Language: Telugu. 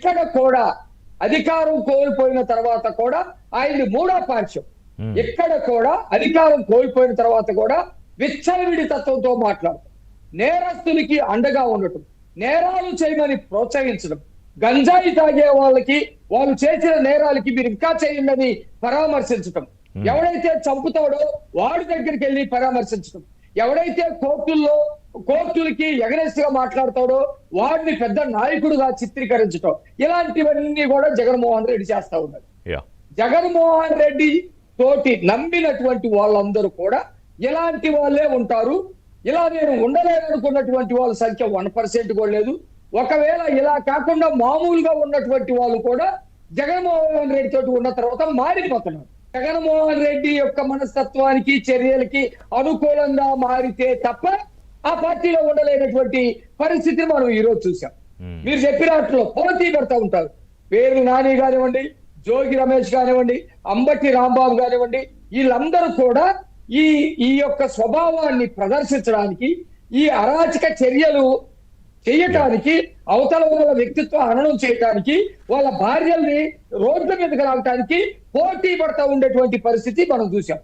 ఎక్కడ కూడా అధికారం కోల్పోయిన తర్వాత కూడా ఆయన్ని మూడో పార్శ్వం ఎక్కడ కూడా అధికారం కోల్పోయిన తర్వాత కూడా విచ్చలవిడి తత్వంతో మాట్లాడటం, నేరస్తులకి అండగా ఉండటం, నేరాలు చేయమని ప్రోత్సహించడం, గంజాయి తాగే వాళ్ళకి వాళ్ళు చేసిన నేరాలకి మీరు ఇంకా చేయండి పరామర్శించటం, ఎవడైతే చంపుతాడో వాడి దగ్గరికి వెళ్ళి పరామర్శించటం, ఎవడైతే కోర్టులకి ఎగరెస్ట్ గా మాట్లాడతాడో వాడిని పెద్ద నాయకుడుగా చిత్రీకరించటం, ఇలాంటివన్నీ కూడా జగన్మోహన్ రెడ్డి చేస్తా ఉన్నారు. జగన్మోహన్ రెడ్డి తోటి నమ్మినటువంటి వాళ్ళందరూ కూడా ఇలాంటి వాళ్ళే ఉంటారు. ఇలా నేను ఉండలేననుకున్నటువంటి వాళ్ళ సంఖ్య 1% కూడా లేదు. ఒకవేళ ఇలా కాకుండా మామూలుగా ఉన్నటువంటి వాళ్ళు కూడా జగన్మోహన్ రెడ్డి తోటి ఉన్న తర్వాత మారిపోతున్నారు. జగన్మోహన్ రెడ్డి యొక్క మనస్తత్వానికి చర్యలకి అనుకూలంగా మారితే తప్ప ఆ పార్టీలో ఉండలేనటువంటి పరిస్థితిని మనం ఈరోజు చూసాం. మీరు చెప్పినట్లు పోటీ పడతా ఉంటారు. పేరు నాని కానివ్వండి, జోగి రమేష్ కానివ్వండి, అంబటి రాంబాబు కానివ్వండి, వీళ్ళందరూ కూడా ఈ యొక్క స్వభావాన్ని ప్రదర్శించడానికి, ఈ అరాచక చర్యలు చేయటానికి, అవతల వాళ్ళ వ్యక్తిత్వ హననం చేయటానికి, వాళ్ళ భార్యల్ని రోడ్ల మీదకి రావటానికి పోటీ పడతా ఉండేటువంటి పరిస్థితి మనం చూసాం.